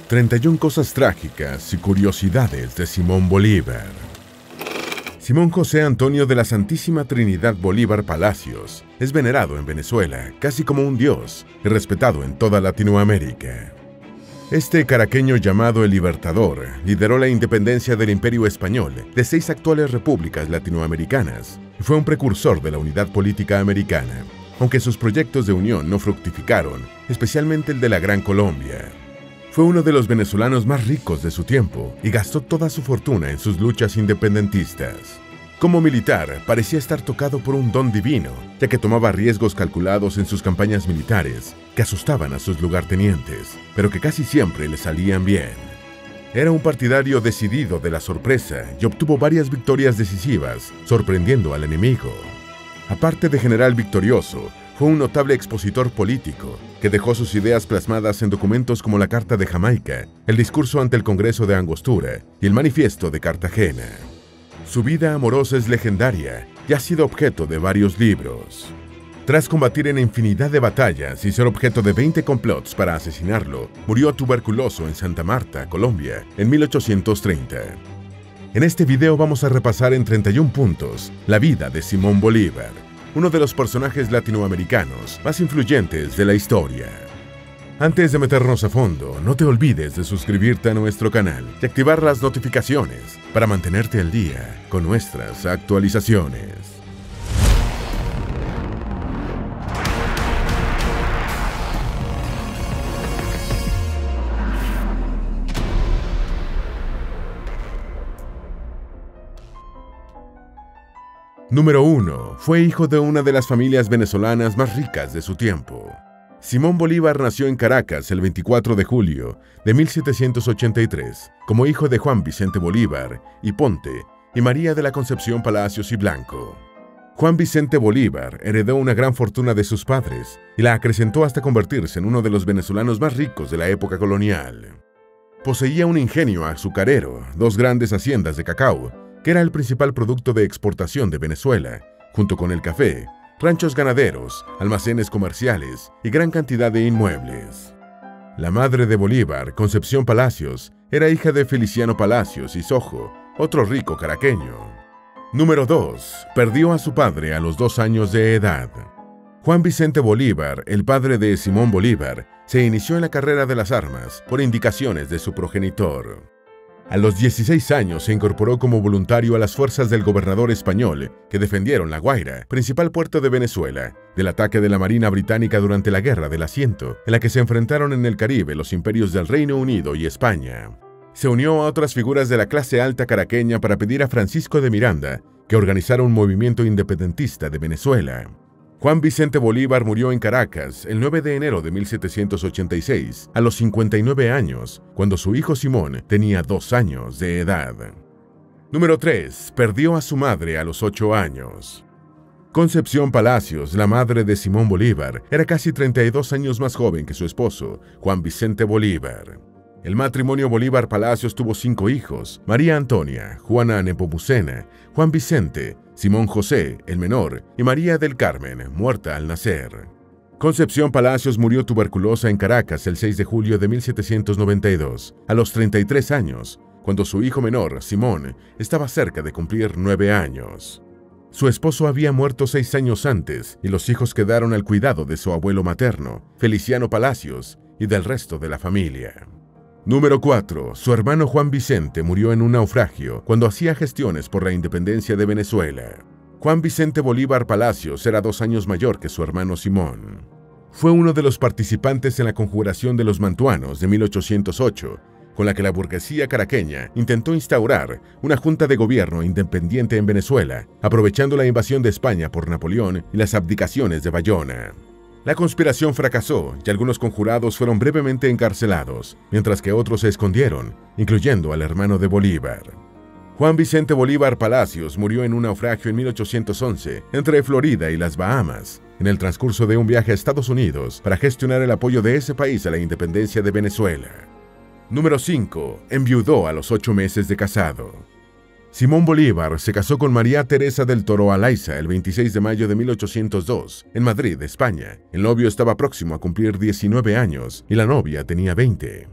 31 cosas trágicas y curiosidades de Simón Bolívar. Simón José Antonio de la Santísima Trinidad Bolívar Palacios es venerado en Venezuela casi como un dios y respetado en toda Latinoamérica. Este caraqueño llamado el Libertador lideró la independencia del Imperio Español de 6 actuales repúblicas latinoamericanas y fue un precursor de la unidad política americana, aunque sus proyectos de unión no fructificaron, especialmente el de la Gran Colombia. Fue uno de los venezolanos más ricos de su tiempo y gastó toda su fortuna en sus luchas independentistas. Como militar, parecía estar tocado por un don divino, ya que tomaba riesgos calculados en sus campañas militares que asustaban a sus lugartenientes, pero que casi siempre le salían bien. Era un partidario decidido de la sorpresa y obtuvo varias victorias decisivas, sorprendiendo al enemigo. Aparte de general victorioso, fue un notable expositor político que dejó sus ideas plasmadas en documentos como la Carta de Jamaica, el discurso ante el Congreso de Angostura y el Manifiesto de Cartagena. Su vida amorosa es legendaria y ha sido objeto de varios libros. Tras combatir en infinidad de batallas y ser objeto de 20 complots para asesinarlo, murió tuberculoso en Santa Marta, Colombia, en 1830. En este video vamos a repasar en 31 puntos la vida de Simón Bolívar, uno de los personajes latinoamericanos más influyentes de la historia. Antes de meternos a fondo, no te olvides de suscribirte a nuestro canal y activar las notificaciones para mantenerte al día con nuestras actualizaciones. Número 1. Fue hijo de una de las familias venezolanas más ricas de su tiempo. Simón Bolívar nació en Caracas el 24 de julio de 1783, como hijo de Juan Vicente Bolívar y Ponte y María de la Concepción Palacios y Blanco. Juan Vicente Bolívar heredó una gran fortuna de sus padres y la acrecentó hasta convertirse en uno de los venezolanos más ricos de la época colonial. Poseía un ingenio azucarero, 2 grandes haciendas de cacao, que era el principal producto de exportación de Venezuela, junto con el café, ranchos ganaderos, almacenes comerciales y gran cantidad de inmuebles. La madre de Bolívar, Concepción Palacios, era hija de Feliciano Palacios y Sojo, otro rico caraqueño. Número 2. Perdió a su padre a los 2 años de edad. Juan Vicente Bolívar, el padre de Simón Bolívar, se inició en la carrera de las armas por indicaciones de su progenitor. A los 16 años se incorporó como voluntario a las fuerzas del gobernador español que defendieron La Guaira, principal puerto de Venezuela, del ataque de la Marina Británica durante la Guerra del Asiento, en la que se enfrentaron en el Caribe los imperios del Reino Unido y España. Se unió a otras figuras de la clase alta caraqueña para pedir a Francisco de Miranda que organizara un movimiento independentista de Venezuela. Juan Vicente Bolívar murió en Caracas el 9 de enero de 1786, a los 59 años, cuando su hijo Simón tenía 2 años de edad. Número 3. Perdió a su madre a los 8 años. Concepción Palacios, la madre de Simón Bolívar, era casi 32 años más joven que su esposo, Juan Vicente Bolívar. El matrimonio Bolívar Palacios tuvo 5 hijos: María Antonia, Juana Nepomucena, Juan Vicente, Simón José, el menor, y María del Carmen, muerta al nacer. Concepción Palacios murió tuberculosa en Caracas el 6 de julio de 1792, a los 33 años, cuando su hijo menor, Simón, estaba cerca de cumplir 9 años. Su esposo había muerto 6 años antes y los hijos quedaron al cuidado de su abuelo materno, Feliciano Palacios, y del resto de la familia. Número 4. Su hermano Juan Vicente murió en un naufragio cuando hacía gestiones por la independencia de Venezuela. Juan Vicente Bolívar Palacios era 2 años mayor que su hermano Simón. Fue uno de los participantes en la Conjuración de los Mantuanos de 1808, con la que la burguesía caraqueña intentó instaurar una junta de gobierno independiente en Venezuela, aprovechando la invasión de España por Napoleón y las abdicaciones de Bayona. La conspiración fracasó y algunos conjurados fueron brevemente encarcelados, mientras que otros se escondieron, incluyendo al hermano de Bolívar. Juan Vicente Bolívar Palacios murió en un naufragio en 1811 entre Florida y las Bahamas, en el transcurso de un viaje a Estados Unidos para gestionar el apoyo de ese país a la independencia de Venezuela. Número 5. Enviudó a los 8 meses de casado. Simón Bolívar se casó con María Teresa del Toro Alaiza el 26 de mayo de 1802, en Madrid, España. El novio estaba próximo a cumplir 19 años y la novia tenía 20.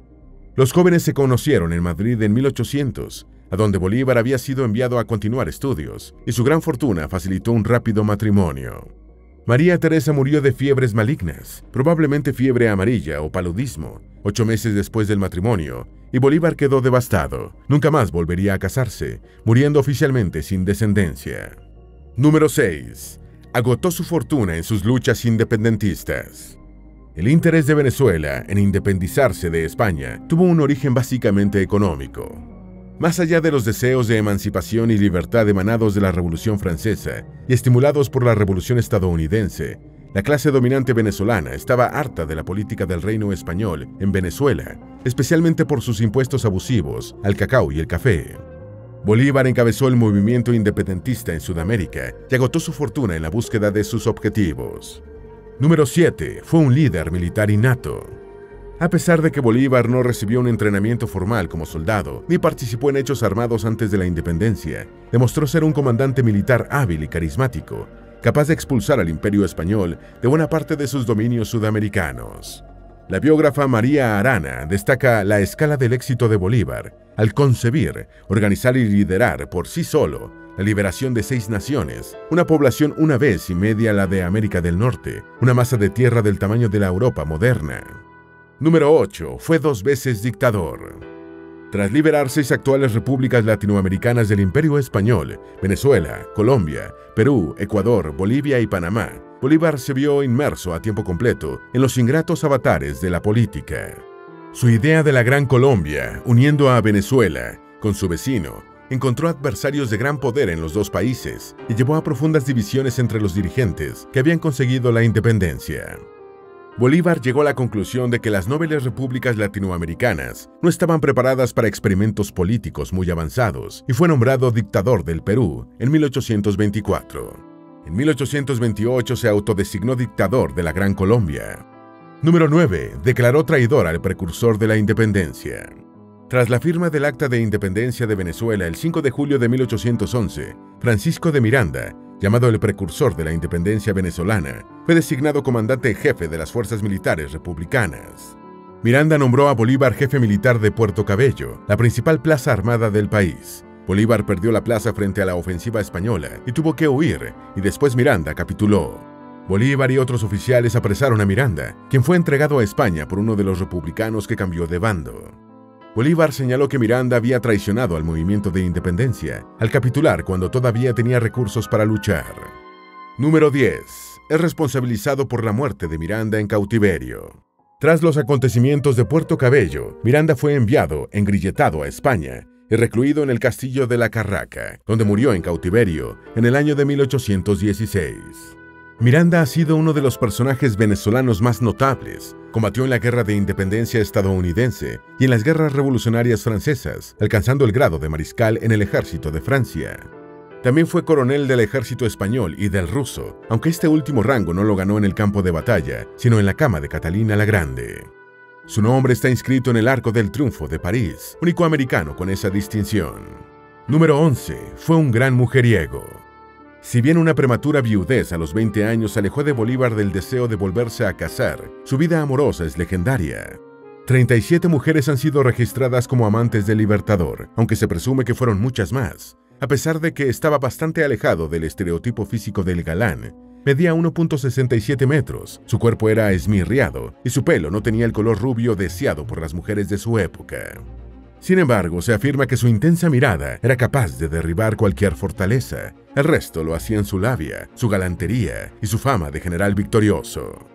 Los jóvenes se conocieron en Madrid en 1800, a donde Bolívar había sido enviado a continuar estudios, y su gran fortuna facilitó un rápido matrimonio. María Teresa murió de fiebres malignas, probablemente fiebre amarilla o paludismo, 8 meses después del matrimonio, y Bolívar quedó devastado. Nunca más volvería a casarse, muriendo oficialmente sin descendencia. Número 6. Agotó su fortuna en sus luchas independentistas. El interés de Venezuela en independizarse de España tuvo un origen básicamente económico. Más allá de los deseos de emancipación y libertad emanados de la Revolución Francesa y estimulados por la Revolución Estadounidense, la clase dominante venezolana estaba harta de la política del reino español en Venezuela, especialmente por sus impuestos abusivos al cacao y el café. Bolívar encabezó el movimiento independentista en Sudamérica y agotó su fortuna en la búsqueda de sus objetivos. Número 7. Fue un líder militar innato. A pesar de que Bolívar no recibió un entrenamiento formal como soldado, ni participó en hechos armados antes de la independencia, demostró ser un comandante militar hábil y carismático, capaz de expulsar al Imperio Español de buena parte de sus dominios sudamericanos. La biógrafa María Arana destaca la escala del éxito de Bolívar al concebir, organizar y liderar por sí solo la liberación de 6 naciones, una población 1,5 veces la de América del Norte, una masa de tierra del tamaño de la Europa moderna. Número 8. Fue 2 veces dictador. Tras liberar 6 actuales repúblicas latinoamericanas del Imperio Español, Venezuela, Colombia, Perú, Ecuador, Bolivia y Panamá, Bolívar se vio inmerso a tiempo completo en los ingratos avatares de la política. Su idea de la Gran Colombia, uniendo a Venezuela con su vecino, encontró adversarios de gran poder en los 2 países y llevó a profundas divisiones entre los dirigentes que habían conseguido la independencia. Bolívar llegó a la conclusión de que las nobles repúblicas latinoamericanas no estaban preparadas para experimentos políticos muy avanzados y fue nombrado dictador del Perú en 1824. En 1828 se autodesignó dictador de la Gran Colombia. Número 9. Declaró traidor al precursor de la independencia. Tras la firma del Acta de Independencia de Venezuela el 5 de julio de 1811, Francisco de Miranda, llamado el precursor de la independencia venezolana, fue designado comandante jefe de las fuerzas militares republicanas. Miranda nombró a Bolívar jefe militar de Puerto Cabello, la principal plaza armada del país. Bolívar perdió la plaza frente a la ofensiva española y tuvo que huir, y después Miranda capituló. Bolívar y otros oficiales apresaron a Miranda, quien fue entregado a España por uno de los republicanos que cambió de bando. Bolívar señaló que Miranda había traicionado al movimiento de independencia al capitular cuando todavía tenía recursos para luchar. Número 10. Es responsabilizado por la muerte de Miranda en cautiverio. Tras los acontecimientos de Puerto Cabello, Miranda fue enviado, engrilletado a España y recluido en el castillo de la Carraca, donde murió en cautiverio en el año de 1816. Miranda ha sido uno de los personajes venezolanos más notables. Combatió en la Guerra de Independencia estadounidense y en las guerras revolucionarias francesas, alcanzando el grado de mariscal en el ejército de Francia. También fue coronel del ejército español y del ruso, aunque este último rango no lo ganó en el campo de batalla, sino en la cama de Catalina la Grande. Su nombre está inscrito en el Arco del Triunfo de París, único americano con esa distinción. Número 11. Fue un gran mujeriego. Si bien una prematura viudez a los 20 años alejó de Bolívar del deseo de volverse a casar, su vida amorosa es legendaria. 37 mujeres han sido registradas como amantes del Libertador, aunque se presume que fueron muchas más. A pesar de que estaba bastante alejado del estereotipo físico del galán, medía 1,67 metros, su cuerpo era esmirriado y su pelo no tenía el color rubio deseado por las mujeres de su época. Sin embargo, se afirma que su intensa mirada era capaz de derribar cualquier fortaleza. El resto lo hacían su labia, su galantería y su fama de general victorioso.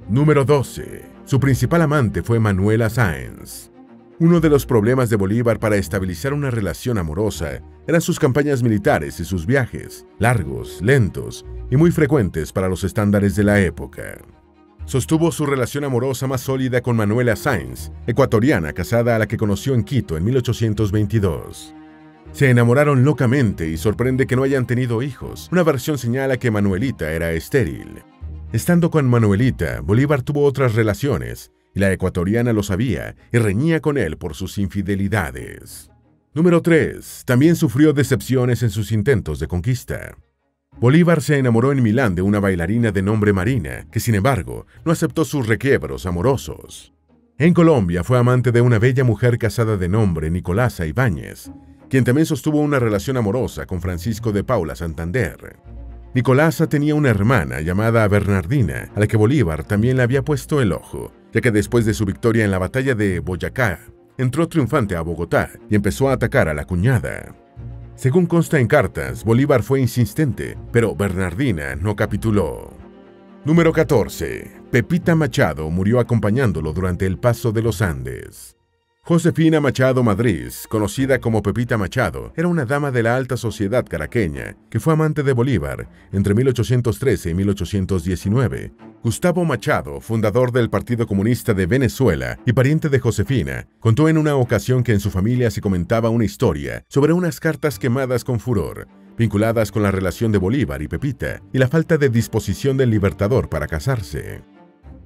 Número 12. Su principal amante fue Manuela Sáenz. Uno de los problemas de Bolívar para estabilizar una relación amorosa eran sus campañas militares y sus viajes, largos, lentos y muy frecuentes para los estándares de la época. Sostuvo su relación amorosa más sólida con Manuela Sáenz, ecuatoriana casada a la que conoció en Quito en 1822. Se enamoraron locamente y sorprende que no hayan tenido hijos. Una versión señala que Manuelita era estéril. Estando con Manuelita, Bolívar tuvo otras relaciones, y la ecuatoriana lo sabía y reñía con él por sus infidelidades. Número 3. También sufrió decepciones en sus intentos de conquista. Bolívar se enamoró en Milán de una bailarina de nombre Marina, que sin embargo no aceptó sus requiebros amorosos. En Colombia fue amante de una bella mujer casada de nombre Nicolasa Ibáñez, quien también sostuvo una relación amorosa con Francisco de Paula Santander. Nicolasa tenía una hermana llamada Bernardina, a la que Bolívar también le había puesto el ojo, ya que después de su victoria en la batalla de Boyacá, entró triunfante a Bogotá y empezó a atacar a la cuñada. Según consta en cartas, Bolívar fue insistente, pero Bernardina no capituló. Número 14. Pepita Machado murió acompañándolo durante el paso de los Andes. Josefina Machado Madrid, conocida como Pepita Machado, era una dama de la alta sociedad caraqueña que fue amante de Bolívar entre 1813 y 1819. Gustavo Machado, fundador del Partido Comunista de Venezuela y pariente de Josefina, contó en una ocasión que en su familia se comentaba una historia sobre unas cartas quemadas con furor, vinculadas con la relación de Bolívar y Pepita y la falta de disposición del Libertador para casarse.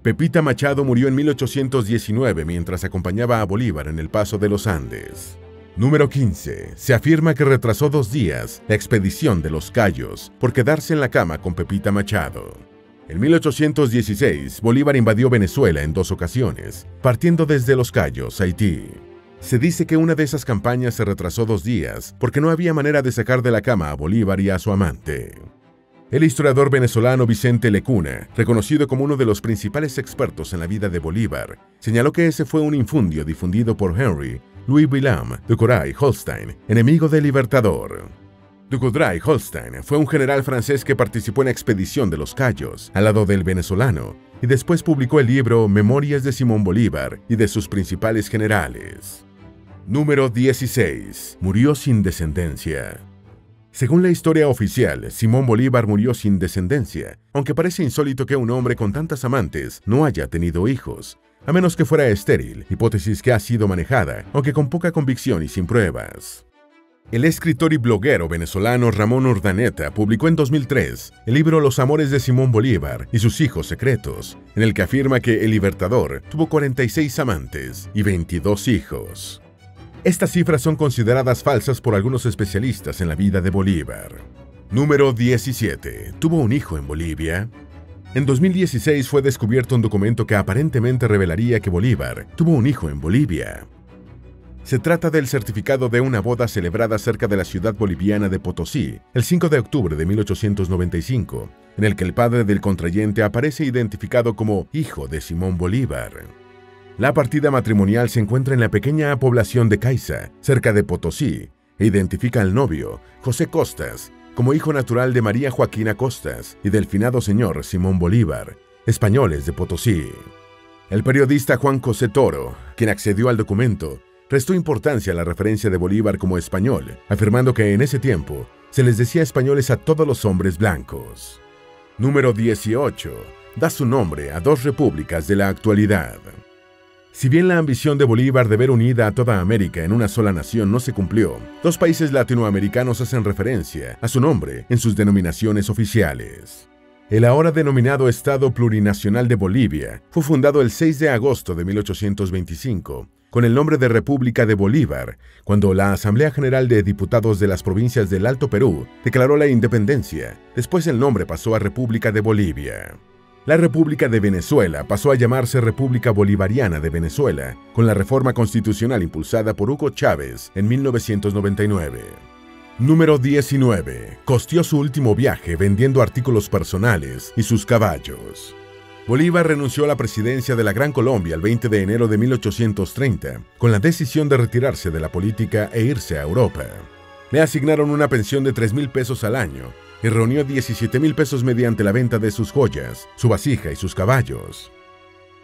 Pepita Machado murió en 1819 mientras acompañaba a Bolívar en el paso de los Andes. Número 15. Se afirma que retrasó 2 días la expedición de los Cayos por quedarse en la cama con Pepita Machado. En 1816, Bolívar invadió Venezuela en 2 ocasiones, partiendo desde Los Cayos, Haití. Se dice que una de esas campañas se retrasó 2 días porque no había manera de sacar de la cama a Bolívar y a su amante. El historiador venezolano Vicente Lecuna, reconocido como uno de los principales expertos en la vida de Bolívar, señaló que ese fue un infundio difundido por Henry Louis William de Courray-Holstein, enemigo del Libertador. De Courray-Holstein fue un general francés que participó en la expedición de los Cayos, al lado del venezolano, y después publicó el libro Memorias de Simón Bolívar y de sus principales generales. Número 16. Murió sin descendencia. Según la historia oficial, Simón Bolívar murió sin descendencia, aunque parece insólito que un hombre con tantas amantes no haya tenido hijos, a menos que fuera estéril, hipótesis que ha sido manejada, aunque con poca convicción y sin pruebas. El escritor y bloguero venezolano Ramón Urdaneta publicó en 2003 el libro Los amores de Simón Bolívar y sus hijos secretos, en el que afirma que el Libertador tuvo 46 amantes y 22 hijos. Estas cifras son consideradas falsas por algunos especialistas en la vida de Bolívar. Número 17. ¿Tuvo un hijo en Bolivia? En 2016 fue descubierto un documento que aparentemente revelaría que Bolívar tuvo un hijo en Bolivia. Se trata del certificado de una boda celebrada cerca de la ciudad boliviana de Potosí, el 5 de octubre de 1895, en el que el padre del contrayente aparece identificado como hijo de Simón Bolívar. La partida matrimonial se encuentra en la pequeña población de Caiza, cerca de Potosí, e identifica al novio, José Costas, como hijo natural de María Joaquina Costas y del finado señor Simón Bolívar, españoles de Potosí. El periodista Juan José Toro, quien accedió al documento, restó importancia a la referencia de Bolívar como español, afirmando que en ese tiempo se les decía españoles a todos los hombres blancos. Número 18. Da su nombre a 2 repúblicas de la actualidad. Si bien la ambición de Bolívar de ver unida a toda América en una sola nación no se cumplió, 2 países latinoamericanos hacen referencia a su nombre en sus denominaciones oficiales. El ahora denominado Estado Plurinacional de Bolivia fue fundado el 6 de agosto de 1825, con el nombre de República de Bolívar, cuando la Asamblea General de Diputados de las provincias del Alto Perú declaró la independencia. Después el nombre pasó a República de Bolivia. La República de Venezuela pasó a llamarse República Bolivariana de Venezuela, con la reforma constitucional impulsada por Hugo Chávez en 1999. Número 19. Costeó su último viaje vendiendo artículos personales y sus caballos. Bolívar renunció a la presidencia de la Gran Colombia el 20 de enero de 1830, con la decisión de retirarse de la política e irse a Europa. Le asignaron una pensión de 3.000 pesos al año, y reunió 17.000 pesos mediante la venta de sus joyas, su vasija y sus caballos.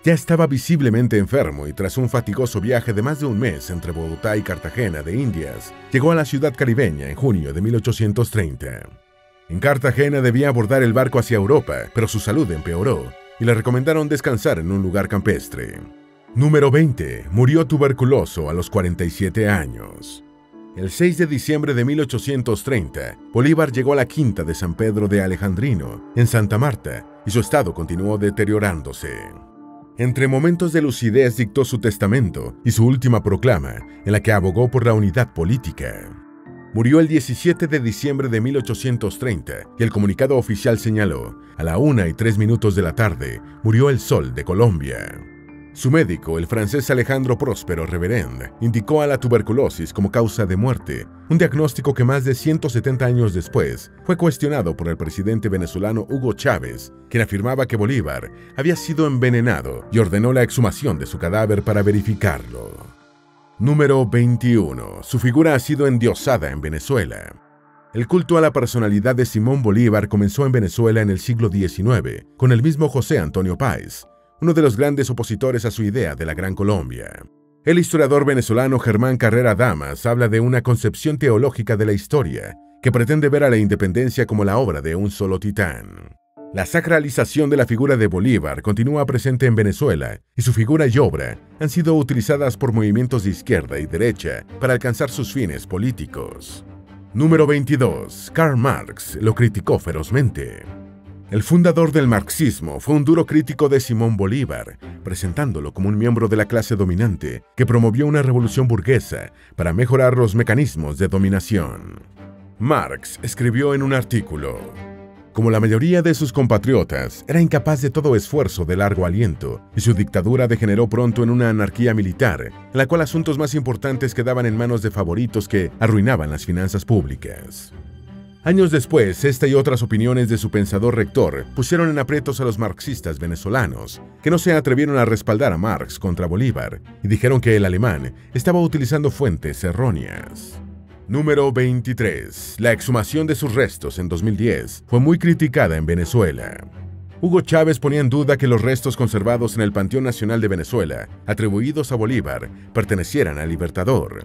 Ya estaba visiblemente enfermo y tras un fatigoso viaje de más de un mes entre Bogotá y Cartagena de Indias, llegó a la ciudad caribeña en junio de 1830. En Cartagena debía abordar el barco hacia Europa, pero su salud empeoró y le recomendaron descansar en un lugar campestre. Número 20. Murió tuberculoso a los 47 años. El 6 de diciembre de 1830, Bolívar llegó a la quinta de San Pedro de Alejandrino, en Santa Marta, y su estado continuó deteriorándose. Entre momentos de lucidez dictó su testamento y su última proclama, en la que abogó por la unidad política. Murió el 17 de diciembre de 1830, y el comunicado oficial señaló: a la 1:03 de la tarde, murió el sol de Colombia. Su médico, el francés Alejandro Próspero Reverend, indicó a la tuberculosis como causa de muerte, un diagnóstico que más de 170 años después fue cuestionado por el presidente venezolano Hugo Chávez, quien afirmaba que Bolívar había sido envenenado y ordenó la exhumación de su cadáver para verificarlo. Número 21. Su figura ha sido endiosada en Venezuela. El culto a la personalidad de Simón Bolívar comenzó en Venezuela en el siglo XIX, con el mismo José Antonio Páez, uno de los grandes opositores a su idea de la Gran Colombia. El historiador venezolano Germán Carrera Damas habla de una concepción teológica de la historia que pretende ver a la independencia como la obra de un solo titán. La sacralización de la figura de Bolívar continúa presente en Venezuela y su figura y obra han sido utilizadas por movimientos de izquierda y derecha para alcanzar sus fines políticos. Número 22. Karl Marx lo criticó ferozmente. El fundador del marxismo fue un duro crítico de Simón Bolívar, presentándolo como un miembro de la clase dominante que promovió una revolución burguesa para mejorar los mecanismos de dominación. Marx escribió en un artículo: como la mayoría de sus compatriotas, era incapaz de todo esfuerzo de largo aliento, y su dictadura degeneró pronto en una anarquía militar, en la cual asuntos más importantes quedaban en manos de favoritos que arruinaban las finanzas públicas. Años después, esta y otras opiniones de su pensador rector pusieron en aprietos a los marxistas venezolanos, que no se atrevieron a respaldar a Marx contra Bolívar, y dijeron que el alemán estaba utilizando fuentes erróneas. Número 23. La exhumación de sus restos en 2010 fue muy criticada en Venezuela. Hugo Chávez ponía en duda que los restos conservados en el Panteón Nacional de Venezuela, atribuidos a Bolívar, pertenecieran al Libertador.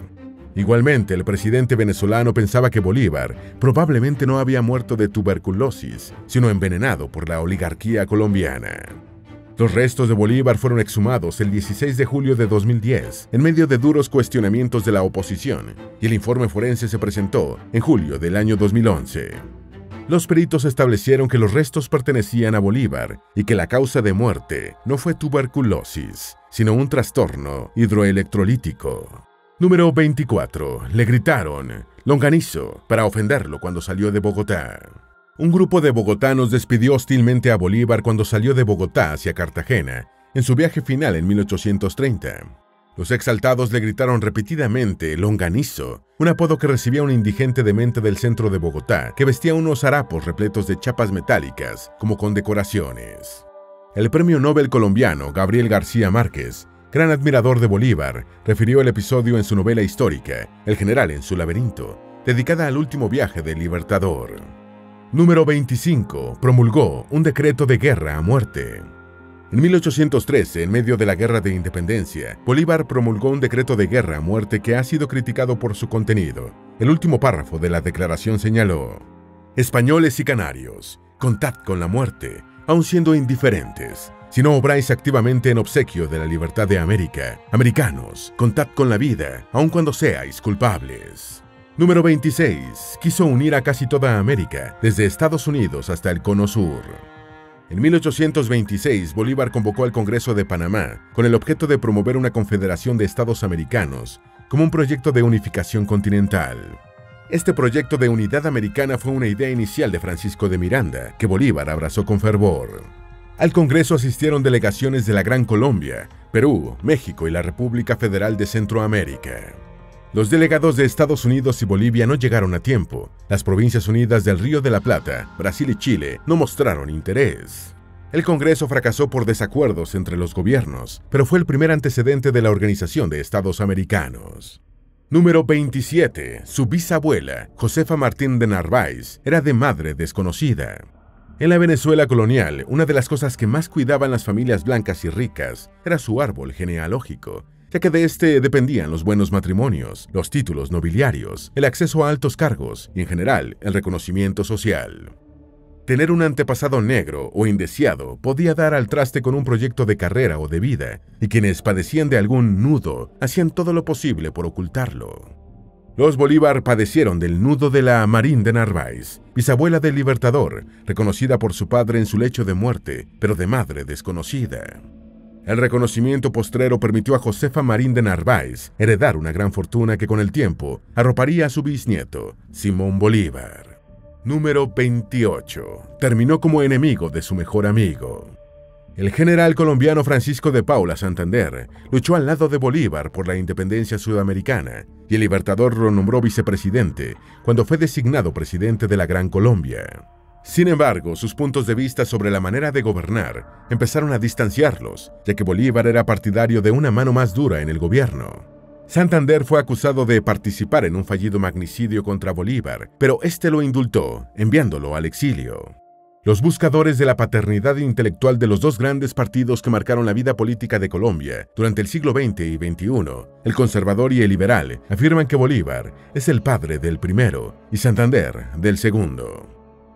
Igualmente, el presidente venezolano pensaba que Bolívar probablemente no había muerto de tuberculosis, sino envenenado por la oligarquía colombiana. Los restos de Bolívar fueron exhumados el 16 de julio de 2010, en medio de duros cuestionamientos de la oposición, y el informe forense se presentó en julio del año 2011. Los peritos establecieron que los restos pertenecían a Bolívar y que la causa de muerte no fue tuberculosis, sino un trastorno hidroelectrolítico. Número 24. Le gritaron "longanizo" para ofenderlo cuando salió de Bogotá. Un grupo de bogotanos despidió hostilmente a Bolívar cuando salió de Bogotá hacia Cartagena, en su viaje final en 1830. Los exaltados le gritaron repetidamente "longanizo", un apodo que recibía un indigente demente del centro de Bogotá que vestía unos harapos repletos de chapas metálicas como condecoraciones. El premio Nobel colombiano Gabriel García Márquez, gran admirador de Bolívar, refirió el episodio en su novela histórica El general en su laberinto, dedicada al último viaje del Libertador. Número 25. Promulgó un decreto de guerra a muerte. En 1813, en medio de la Guerra de Independencia, Bolívar promulgó un decreto de guerra a muerte que ha sido criticado por su contenido. El último párrafo de la declaración señaló: españoles y canarios, contad con la muerte, aun siendo indiferentes. Si no obráis activamente en obsequio de la libertad de América, americanos, contad con la vida, aun cuando seáis culpables. Número 26. Quiso unir a casi toda América, desde Estados Unidos hasta el Cono Sur. En 1826, Bolívar convocó al Congreso de Panamá con el objeto de promover una confederación de estados americanos como un proyecto de unificación continental. Este proyecto de unidad americana fue una idea inicial de Francisco de Miranda, que Bolívar abrazó con fervor. Al Congreso asistieron delegaciones de la Gran Colombia, Perú, México y la República Federal de Centroamérica. Los delegados de Estados Unidos y Bolivia no llegaron a tiempo. Las Provincias Unidas del Río de la Plata, Brasil y Chile no mostraron interés. El Congreso fracasó por desacuerdos entre los gobiernos, pero fue el primer antecedente de la Organización de Estados Americanos. Número 27. Su bisabuela, Josefa Martín de Narváez, era de madre desconocida. En la Venezuela colonial, una de las cosas que más cuidaban las familias blancas y ricas era su árbol genealógico, ya que de este dependían los buenos matrimonios, los títulos nobiliarios, el acceso a altos cargos y, en general, el reconocimiento social. Tener un antepasado negro o indeseado podía dar al traste con un proyecto de carrera o de vida, y quienes padecían de algún nudo hacían todo lo posible por ocultarlo. Los Bolívar padecieron del nudo de la Marín de Narváez, bisabuela del Libertador, reconocida por su padre en su lecho de muerte, pero de madre desconocida. El reconocimiento postrero permitió a Josefa Marín de Narváez heredar una gran fortuna que con el tiempo arroparía a su bisnieto, Simón Bolívar. Número 28. Terminó como enemigo de su mejor amigo. El general colombiano Francisco de Paula Santander luchó al lado de Bolívar por la independencia sudamericana y el Libertador lo nombró vicepresidente cuando fue designado presidente de la Gran Colombia. Sin embargo, sus puntos de vista sobre la manera de gobernar empezaron a distanciarlos, ya que Bolívar era partidario de una mano más dura en el gobierno. Santander fue acusado de participar en un fallido magnicidio contra Bolívar, pero este lo indultó, enviándolo al exilio. Los buscadores de la paternidad intelectual de los dos grandes partidos que marcaron la vida política de Colombia durante el siglo XX y XXI, el conservador y el liberal, afirman que Bolívar es el padre del primero y Santander del segundo.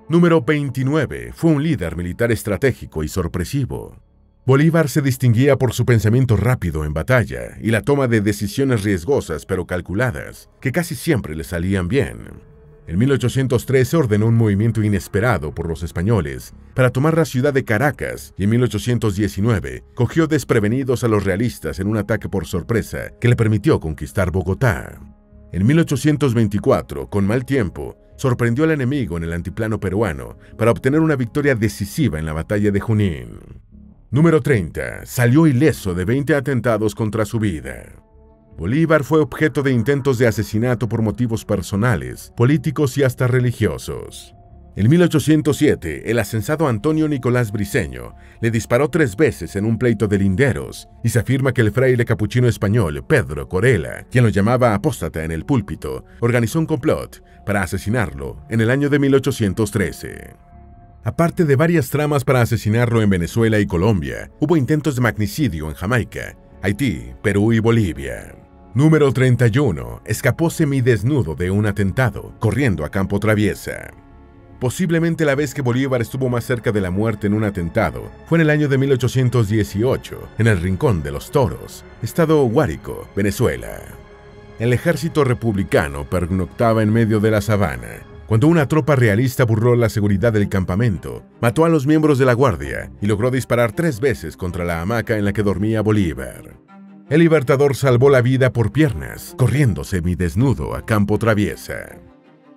Número 29. Fue un líder militar estratégico y sorpresivo. Bolívar se distinguía por su pensamiento rápido en batalla y la toma de decisiones riesgosas pero calculadas, que casi siempre le salían bien. En 1813 ordenó un movimiento inesperado por los españoles para tomar la ciudad de Caracas y en 1819 cogió desprevenidos a los realistas en un ataque por sorpresa que le permitió conquistar Bogotá. En 1824, con mal tiempo, sorprendió al enemigo en el altiplano peruano para obtener una victoria decisiva en la batalla de Junín. Número 30. Salió ileso de 20 atentados contra su vida. Bolívar fue objeto de intentos de asesinato por motivos personales, políticos y hasta religiosos. En 1807, el acensado Antonio Nicolás Briceño le disparó 3 veces en un pleito de linderos y se afirma que el fraile capuchino español Pedro Corella, quien lo llamaba apóstata en el púlpito, organizó un complot para asesinarlo en el año de 1813. Aparte de varias tramas para asesinarlo en Venezuela y Colombia, hubo intentos de magnicidio en Jamaica, Haití, Perú y Bolivia. Número 31. Escapó semidesnudo de un atentado, corriendo a campo traviesa. Posiblemente la vez que Bolívar estuvo más cerca de la muerte en un atentado fue en el año de 1818, en el Rincón de los Toros, estado Guárico, Venezuela. El ejército republicano pernoctaba en medio de la sabana, cuando una tropa realista burló la seguridad del campamento, mató a los miembros de la guardia y logró disparar 3 veces contra la hamaca en la que dormía Bolívar. El Libertador salvó la vida por piernas, corriendo semidesnudo a campo traviesa.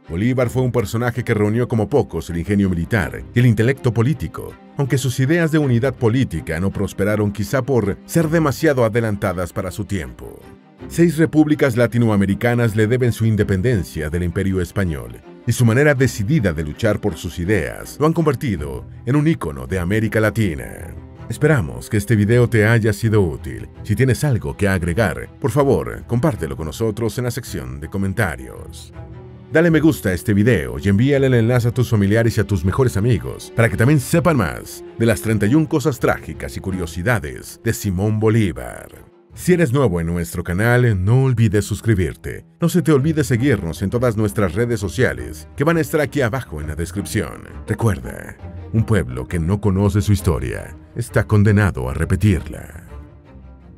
Bolívar fue un personaje que reunió como pocos el ingenio militar y el intelecto político, aunque sus ideas de unidad política no prosperaron quizá por ser demasiado adelantadas para su tiempo. 6 repúblicas latinoamericanas le deben su independencia del Imperio Español, y su manera decidida de luchar por sus ideas lo han convertido en un ícono de América Latina. Esperamos que este video te haya sido útil. Si tienes algo que agregar, por favor, compártelo con nosotros en la sección de comentarios. Dale me gusta a este video y envíale el enlace a tus familiares y a tus mejores amigos para que también sepan más de las 31 cosas trágicas y curiosidades de Simón Bolívar. Si eres nuevo en nuestro canal, no olvides suscribirte. No se te olvide seguirnos en todas nuestras redes sociales, que van a estar aquí abajo en la descripción. Recuerda, un pueblo que no conoce su historia está condenado a repetirla.